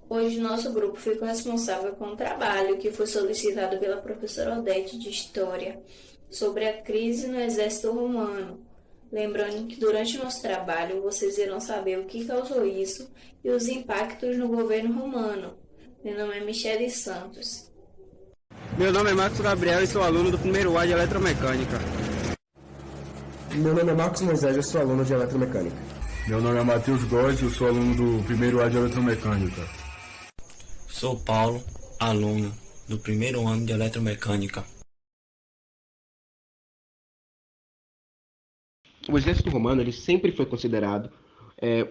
Hoje, nosso grupo ficou responsável com um trabalho que foi solicitado pela professora Odete de História sobre a crise no exército romano. Lembrando que durante o nosso trabalho vocês irão saber o que causou isso e os impactos no governo romano. Meu nome é Michele Santos. Meu nome é Marcos Gabriel e sou aluno do primeiro A de Eletromecânica. Meu nome é Marcos Moisés, eu sou aluno de Eletromecânica. Meu nome é Matheus Góes, eu sou aluno do primeiro A de Eletromecânica. Sou Paulo, aluno do primeiro ano de Eletromecânica. O exército romano ele sempre foi considerado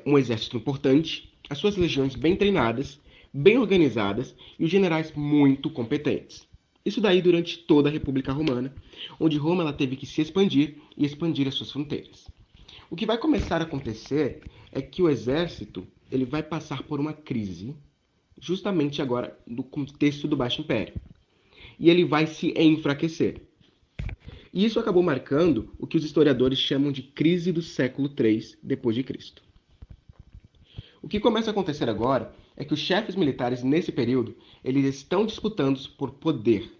um exército importante, as suas legiões bem treinadas, bem organizadas e os generais muito competentes. Isso daí durante toda a República Romana, onde Roma ela teve que se expandir e expandir as suas fronteiras. O que vai começar a acontecer é que o exército ele vai passar por uma crise, justamente agora no contexto do Baixo Império. E ele vai se enfraquecer. E isso acabou marcando o que os historiadores chamam de crise do século III depois de Cristo. O que começa a acontecer agora é que os chefes militares nesse período, eles estão disputando por poder.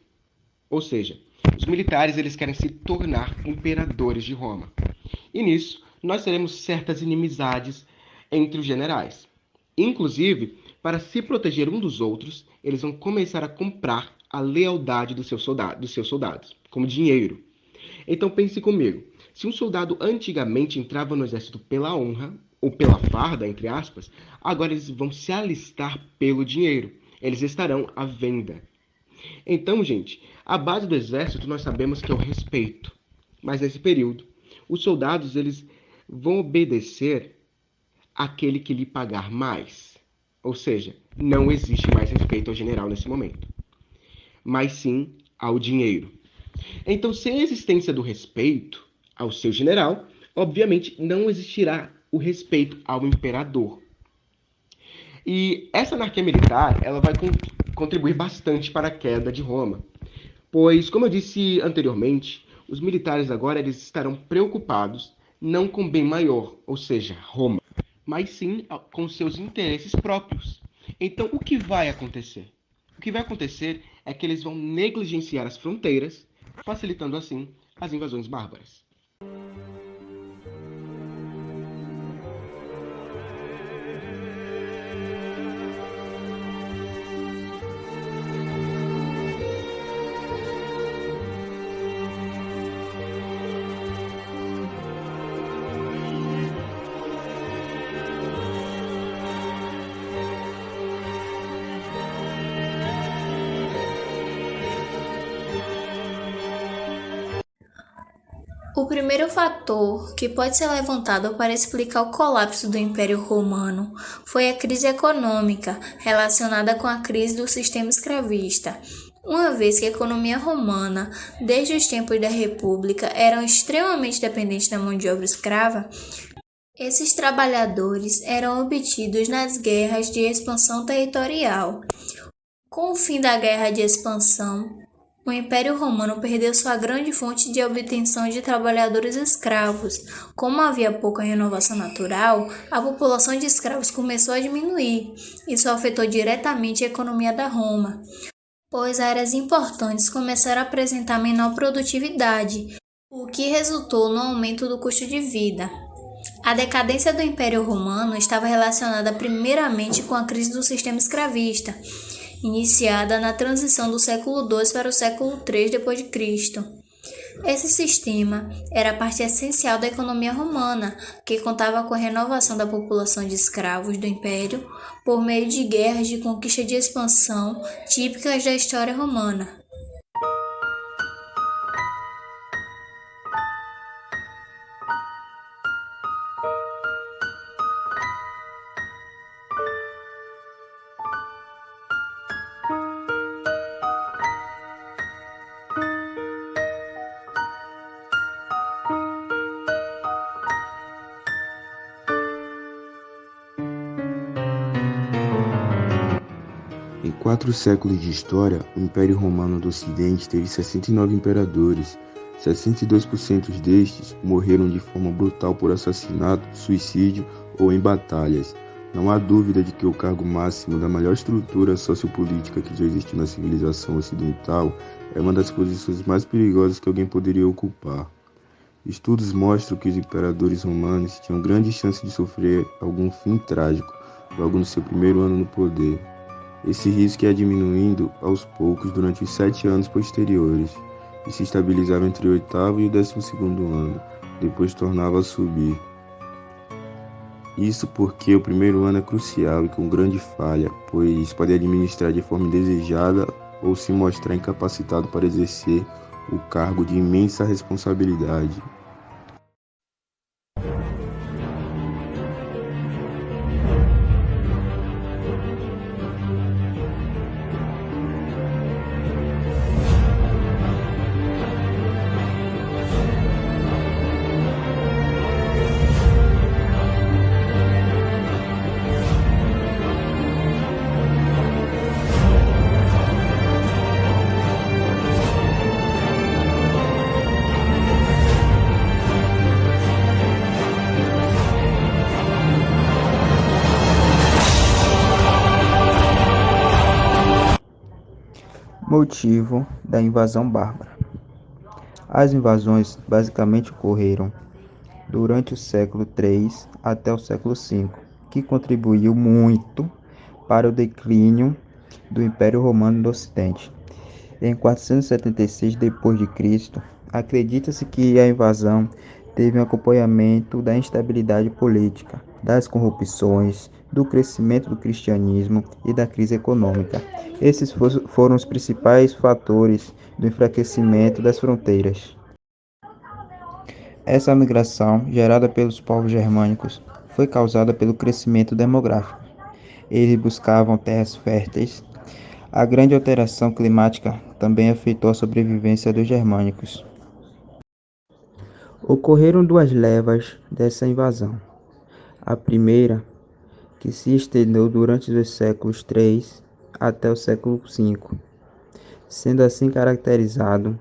Ou seja, os militares eles querem se tornar imperadores de Roma. E nisso, nós teremos certas inimizades entre os generais. Inclusive, para se proteger um dos outros, eles vão começar a comprar a lealdade dos seus soldados, como dinheiro. Então pense comigo, se um soldado antigamente entrava no exército pela honra, ou pela farda, entre aspas, agora eles vão se alistar pelo dinheiro. Eles estarão à venda. Então, gente, a base do exército nós sabemos que é o respeito. Mas nesse período, os soldados eles vão obedecer àquele que lhe pagar mais. Ou seja, não existe mais respeito ao general nesse momento, mas sim ao dinheiro. Então, sem a existência do respeito ao seu general, obviamente não existirá o respeito ao imperador. E essa anarquia militar ela vai contribuir bastante para a queda de Roma, pois, como eu disse anteriormente, os militares agora eles estarão preocupados não com o bem maior, ou seja, Roma, mas sim com seus interesses próprios. Então, o que vai acontecer? O que vai acontecer é que eles vão negligenciar as fronteiras, facilitando assim as invasões bárbaras. O primeiro fator que pode ser levantado para explicar o colapso do Império Romano foi a crise econômica relacionada com a crise do sistema escravista. Uma vez que a economia romana, desde os tempos da República, era extremamente dependente da mão de obra escrava, esses trabalhadores eram obtidos nas guerras de expansão territorial. Com o fim da guerra de expansão, o Império Romano perdeu sua grande fonte de obtenção de trabalhadores escravos. Como havia pouca renovação natural, a população de escravos começou a diminuir. Isso afetou diretamente a economia da Roma, pois áreas importantes começaram a apresentar menor produtividade, o que resultou no aumento do custo de vida. A decadência do Império Romano estava relacionada primeiramente com a crise do sistema escravista, iniciada na transição do século II para o século III d.C. Esse sistema era parte essencial da economia romana, que contava com a renovação da população de escravos do Império por meio de guerras de conquista e de expansão típicas da história romana. Em 4 séculos de história, o Império Romano do Ocidente teve 69 imperadores. 62% destes morreram de forma brutal por assassinato, suicídio ou em batalhas. Não há dúvida de que o cargo máximo da maior estrutura sociopolítica que já existe na civilização ocidental é uma das posições mais perigosas que alguém poderia ocupar. Estudos mostram que os imperadores romanos tinham grande chance de sofrer algum fim trágico logo no seu primeiro ano no poder. Esse risco ia diminuindo aos poucos durante os 7 anos posteriores e se estabilizava entre o 8º e o 12º ano, depois tornava a subir. Isso porque o primeiro ano é crucial e com grande falha, pois pode administrar de forma indesejada ou se mostrar incapacitado para exercer o cargo de imensa responsabilidade. Motivo da invasão bárbara. As invasões basicamente ocorreram durante o século III até o século V, que contribuiu muito para o declínio do Império Romano do Ocidente. Em 476 d.C., acredita-se que a invasão teve um acompanhamento da instabilidade política, das corrupções, do crescimento do cristianismo e da crise econômica. Esses foram os principais fatores do enfraquecimento das fronteiras. Essa migração, gerada pelos povos germânicos, foi causada pelo crescimento demográfico. Eles buscavam terras férteis. A grande alteração climática também afetou a sobrevivência dos germânicos. Ocorreram 2 levas dessa invasão. A primeira, que se estendeu durante os séculos III até o século V, sendo assim caracterizado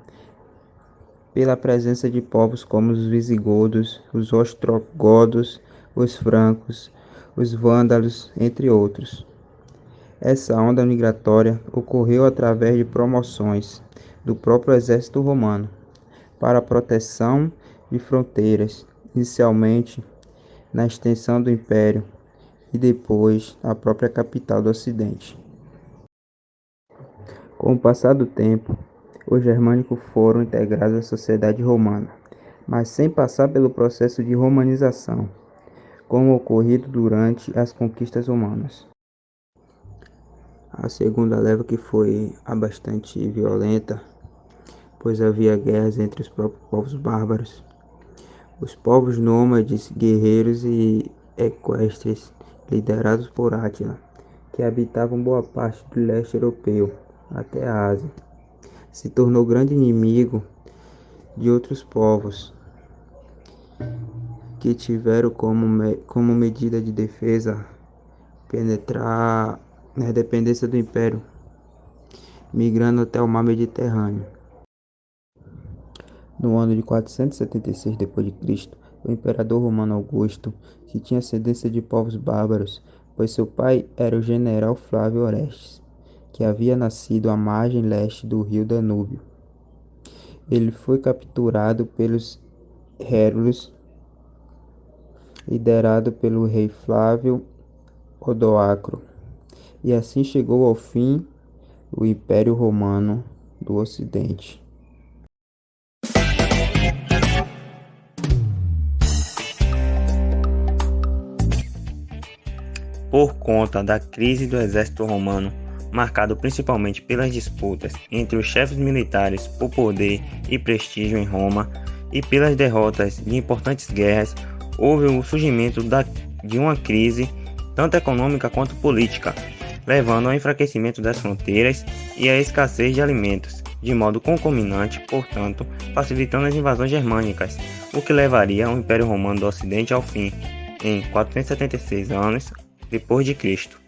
pela presença de povos como os visigodos, os ostrogodos, os francos, os vândalos, entre outros. Essa onda migratória ocorreu através de promoções do próprio exército romano para a proteção de fronteiras, inicialmente na extensão do império e depois na própria capital do Ocidente. Com o passar do tempo, os germânicos foram integrados à sociedade romana, mas sem passar pelo processo de romanização, como ocorrido durante as conquistas romanas. A segunda leva que foi bastante violenta, pois havia guerras entre os próprios povos bárbaros. Os povos nômades, guerreiros e equestres, liderados por Átila, que habitavam boa parte do leste europeu até a Ásia, se tornou grande inimigo de outros povos que tiveram como medida de defesa penetrar na dependência do Império, migrando até o mar Mediterrâneo. No ano de 476 d.C., o imperador romano Augusto, que tinha ascendência de povos bárbaros, pois seu pai era o general Flávio Orestes, que havia nascido à margem leste do rio Danúbio. Ele foi capturado pelos Hérulos, liderado pelo rei Flávio Odoacro, e assim chegou ao fim o Império Romano do Ocidente. Por conta da crise do exército romano, marcado principalmente pelas disputas entre os chefes militares por poder e prestígio em Roma e pelas derrotas de importantes guerras, houve o surgimento de uma crise tanto econômica quanto política, levando ao enfraquecimento das fronteiras e à escassez de alimentos, de modo concomitante, portanto, facilitando as invasões germânicas, o que levaria ao Império Romano do Ocidente ao fim, em 476 anos depois de Cristo.